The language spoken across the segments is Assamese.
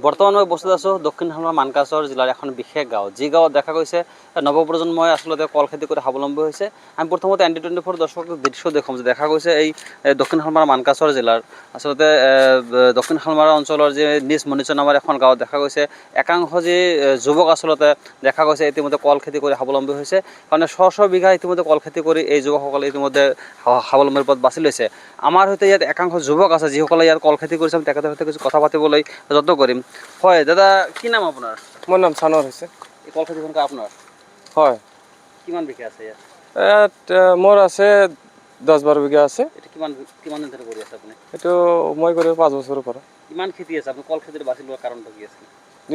বৰ্তমান মই উপস্থিত আছোঁ দক্ষিণ শালমাৰা মানকাছৰ জিলাৰ এখন বিশেষ গাঁও, যি গাঁৱত দেখা গৈছে নৱপ্ৰজন্মই আচলতে কল খেতি কৰি স্বাৱলম্বী হৈছে। আমি প্ৰথমতে ND24 দৰ্শকক দৃশ্য দেখুৱাম যে দেখা গৈছে এই দক্ষিণ শালমাৰা মানকাছৰ জিলাৰ আচলতে দক্ষিণ শালমাৰা অঞ্চলৰ যি নিজ মনিচৰ নামৰ এখন গাঁৱত দেখা গৈছে একাংশ যি যুৱক আচলতে দেখা গৈছে ইতিমধ্যে কল খেতি কৰি স্বাৱলম্বী হৈছে। কাৰণ শ বিঘা ইতিমধ্যে কল খেতি কৰি এই যুৱকসকলে ইতিমধ্যে স্বাৱলম্বীৰ পথ বাছি লৈছে। আমাৰ সৈতে ইয়াত একাংশ যুৱক আছে যিসকলে ইয়াত কল খেতি কৰিছে, তেখেতৰ সৈতে কিছু কথা পাতিবলৈ যত্ন কৰিম। হয় দাদা, কি নাম আপোনাৰ? মোৰ নাম চানৰ হৈছে। এই কল খেতিখন আপোনাৰ? হয়। কিমান বিঘা আছে ইয়াত? মোৰ আছে 10-12 বিঘা আছে। এইটো কিমান দিন ধৰি কৰি আছে আপুনি? এইটো মই কৰি 5 বছৰৰ পৰা। কিমান খেতি আছে আপুনি কল খেতিৰ বাছি লোৱাৰ কাৰণটো কি আছিল?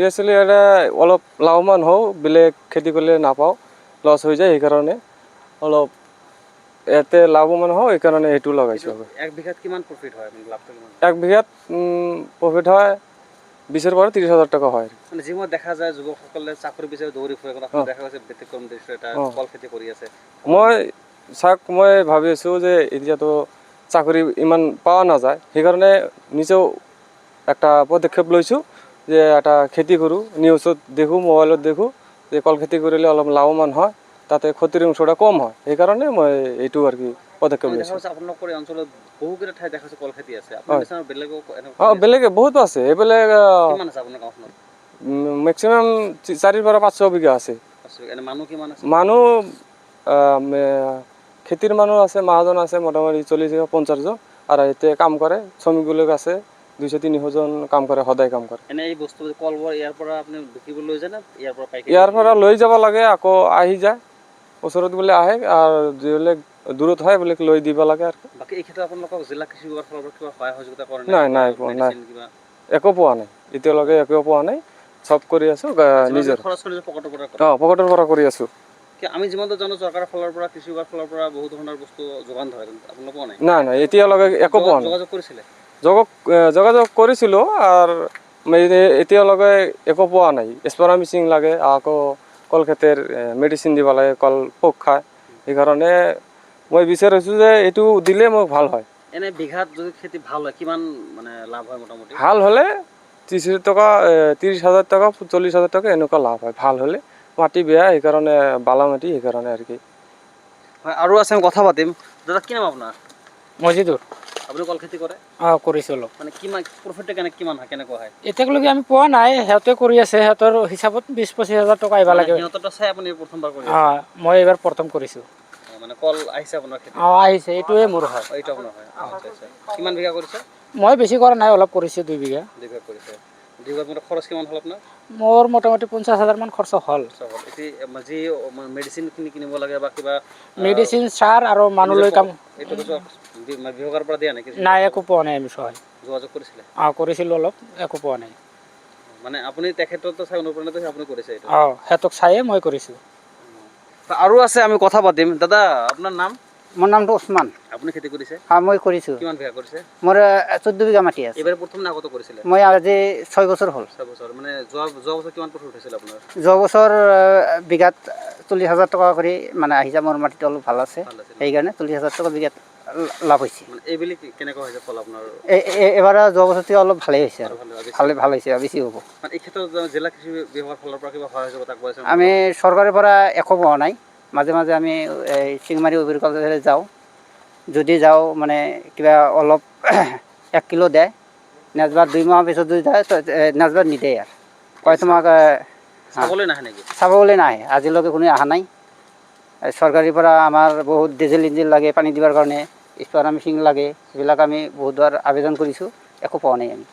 আছিলে এটা অলপ লাভৱান হওঁ, বেলেগ খেতি কৰিলে নাপাওঁ, লছ হৈ যায়, সেইকাৰণে অলপ ইয়াতে লাভৱান হওঁ, সেইকাৰণে এইটো লগাইছোঁ। এক বিঘাত কিমান প্ৰফিট হয়? লাভটো কিমান? এক বিঘাত প্ৰফিট হয় 20,000 পৰা 30,000 টকা হয়। মানে যিমত দেখা যায় যুৱকসকলে চাকৰি বিচাৰি দৌৰি ফুৰে, দেখা গৈছে ব্যতিক্ৰম দৃশ্য এটা কল খেতি কৰি আছে। মই ভাবি আছোঁ যে এতিয়াতো চাকৰি ইমান পোৱা নাযায়, সেইকাৰণে নিজেও একটা পদক্ষেপ লৈছোঁ যে এটা খেতি কৰোঁ। নিউজত দেখোঁ, মোবাইলত দেখোঁ যে কল খেতি কৰিলে অলপ লাভৱান হয়, তাতে ক্ষতিৰ অংশটা কম হয়, সেইকাৰণে মই এইটো আৰু কি পদক্ষেপ লৈছোঁ। আপোনালোকৰ এই অঞ্চলত বহুকেইটা ঠাই দেখা কল খেতি আছে। বেলেগে বহুত আছে, এইবিলাক কিমান আছে আপোনাৰ গাঁওখনত? মেক্সিমাম 4 পৰা 500 বিঘা আছে। মানুহ কিমান আছে? মানুহ খেতিৰ মানুহ আছে, মহাজন আছে মোটামুটি 40-50 জন, আৰু এতিয়া কাম কৰে শ্ৰমিক আছে 200-300 জন কাম কৰে, সদায় কাম কৰে। এনে এই বস্তু কলবোৰ ইয়াৰ পৰা আপুনি বিকিবলৈ লৈ যায় না ইয়াৰ পৰা পাইকাৰী? ইয়াৰ পৰা লৈ যাব লাগে, আকৌ আহি যায়, ওচৰত বোলে আহে, আৰু যিবিলাক দূৰত হয় বোলে লৈ দিব লাগে। আৰু বাকী এই ক্ষেত্ৰত আপোনালোকক জিলা কৃষি বিভাগৰ ফালৰ পৰা কিবা সহায় সহযোগিতা কৰে? নাই, একো পোৱা নাই এতিয়ালৈকে, একো পোৱা নাই। চব কৰি আছোঁ নিজৰ পকেটৰ পৰা কৰি আছোঁ। আমি যিমানটো জানো চৰকাৰৰ ফালৰ পৰা, কৃষি বিভাগৰ ফালৰ পৰা বহুত ধৰণৰ বস্তু যোগান ধৰে, আপোনালোকে পোৱা নাই? নাই, এতিয়ালৈকে একো পোৱা নাই। যোগাযোগ কৰিছিলে? যোগাযোগ কৰিছিলোঁ, আৰু এতিয়ালৈকে একো পোৱা নাই। স্প্ৰে মেচিন লাগে, আকৌ কল খেতিৰ মেডিচিন দিব লাগে, কল পোক খায়, সেইকাৰণে মই বিচাৰিছোঁ যে এইটো দিলে মোক ভাল হয়। এনে বিঘাত যদি খেতি ভাল হয় কিমান মানে লাভ হয় মোটামুটি? ভাল হ'লে 30,000 টকা, 30,000 টকা, 40,000 টকা এনেকুৱা লাভ হয় ভাল হ'লে। মাটি বেয়া, সেইকাৰণে বালা মাটি, সেইকাৰণে আৰু কি। হয়, আৰু আছে আমি কথা পাতিম। দাদা, কি নাম আপোনাৰ? মজিদুৰ। আপুনি কল খেতি কৰে? কৰিছোঁ অলপ। মানে কিমান প্ৰফিটটো কিমান হয়, কেনেকুৱা হয়? এতিয়ালৈকে আমি পোৱা নাই, সিহঁতে কৰি আছে, সিহঁতৰ হিচাপত 20-25,000 টকা আহিব লাগে। সিহঁতৰটো চাই আপুনি প্ৰথমবাৰ কৰি আছে? মই এইবাৰ প্ৰথম কৰিছোঁ। মানে কল আহিছে আপোনাৰ খেতি? আহিছে, এইটোৱে মোৰ হয়। এইটো আপোনাৰ হয়? আচ্ছা। কিমান বিঘা কৰিছে? মই বেছি কৰা নাই, অলপ কৰিছোঁ, 2 বিঘা। 2 বিঘা কৰিছে। 2 বিঘাত খৰচ কিমান হ'ল আপোনাৰ? মোৰ মোটামুটি 50,000 মান খৰচ হ'ল। এতিয়া যি মেডিচিনখিনি কিনিব লাগে বা কিবা মেডিচিন, সাৰ আৰু মানুহ লৈ কাম। এইটো বিভাগৰ পৰা দিয়া নেকি? নাই, একো পোৱা নাই আমি সহায়। যোগাযোগ কৰিছিলে? কৰিছিলোঁ অলপ, একো পোৱা নাই। মানে আপুনি তেখেতৰতো চাই অনুপ্ৰাণিত হৈ আপুনি কৰিছে এইটো? সিহঁতক চায়ে মই কৰিছোঁ। আৰু আছে, আমি কথা পাতিম। দাদা, আপোনাৰ নাম? মোৰ নামটো ওচমান। আপুনি খেতি কৰিছে? মই কৰিছোঁ। কিমান বিঘা কৰিছে? মোৰ 14 বিঘা মাটি আছে। এইবাৰ প্ৰথম নে আগতে কৰিছিলে? মই আজি 6 বছৰ হ'ল। 6 বছৰ। মানে যোৱা বছৰ কিমান প্ৰফিট হৈছিল আপোনাৰ? যোৱা বছৰ বিঘাত 40,000 টকা কৰি মানে আহিছে। মোৰ মাটিটো অলপ ভাল আছে, সেইকাৰণে 40,000 টকা বিঘাত লাভ হৈছে। এইবেলি কেনেকুৱা হৈছে ফল আপোনাৰ? এবাৰ যোৱা বছৰতকৈ অলপ ভালেই হৈছে, আৰু ভাল হৈছে, বেছি হ'ব। এই ক্ষেত্ৰত জিলা কৃষি বিভাগৰ ফালৰ পৰা কিবা সহায় সহযোগিতা কৰিছে? আমি চৰকাৰৰ পৰা একো পোৱা নাই। মাজে মাজে আমি চিংমাৰী এগ্ৰিকালচাৰত যাওঁ, যদি যাওঁ মানে কিবা অলপ 1 কিলো দিয়ে, নেক্সট বাৰ 2 মাহৰ পিছত যদি যায়, নেক্সট বাৰ নিদিয়ে। আৰু কয় তোমাক চাবলৈ নাহে নেকি? চাবলৈ নাহে, আজিলৈকে কোনো অহা নাই। চৰকাৰৰ পৰা আমাৰ বহুত ডিজেল ইঞ্জিন লাগে পানী দিবৰ কাৰণে, স্প্ৰে মেচিন লাগে, সেইবিলাক আমি বহুতবাৰ আবেদন কৰিছোঁ, একো পোৱা নাই আমি।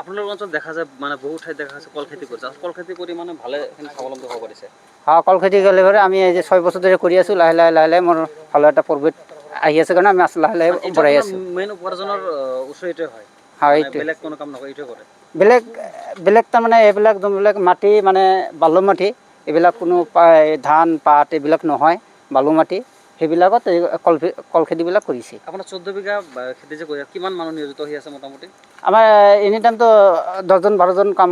আপোনালোকৰ অঞ্চলত দেখা যায় মানে বহুত ঠাইত দেখা আছে কল খেতি কৰিছে, কল খেতি কৰি মানে ভালেখিনি স্বাৱলম্বী হ'ব পাৰিছে। কল খেতি কৰিলে আমি এই যে 6 বছৰ ধৰি কৰি আছোঁ, লাহে লাহে মোৰ ভাল এটা প্ৰফিট আহি আছে কাৰণে আমি লাহে লাহে বঢ়াই আছোঁ। মেইন উপাৰ্জনৰ উৎস এইটোৱে হয়? এইটোৱে। বেলেগ কোনো কাম নকৰে, এইটোৱে কৰে? বেলেগ তাৰমানে এইবিলাক যোনবিলাক মাটি মানে বালু মাটি, এইবিলাক কোনো ধান পাত এইবিলাক নহয়, বালু মাটি, সেইবিলাকত এই কল খেতিবিলাক কৰিছে। আপোনাৰ 14 বিঘা খেতি যে কৰিছে, কিমান মানুহ নিয়োজিত হৈ আছে মোটামুটি? আমাৰ এনি টাইমটো 10-12জন কাম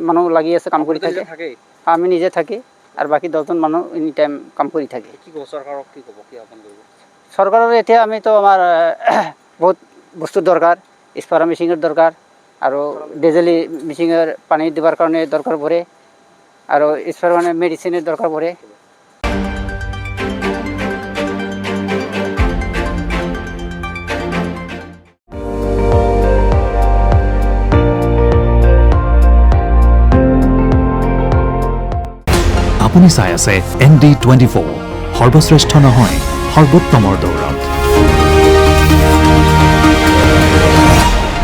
মানুহ লাগি আছে, কাম কৰি থাকে। আমি নিজে থাকি আৰু বাকী 10জন মানুহ এনি টাইম কাম কৰি থাকে। কি ক'ব চৰকাৰক, কি ক'ব, কি আহ্বান কৰিব? চৰকাৰৰ এতিয়া আমিতো আমাৰ বহুত বস্তুৰ দৰকাৰ, স্প্ৰে মেচিনৰ দৰকাৰ, আৰু ডিজেলি মেচিনৰ পানী দিবৰ কাৰণে দৰকাৰ পৰে আৰু স্প্ৰেৰ কাৰণে মেডিচিনৰ দৰকাৰ পৰে। আপুনি চাই আছে ND24 সৰ্বশ্ৰেষ্ঠ নহয় সৰ্বোত্তমৰ দৌৰত।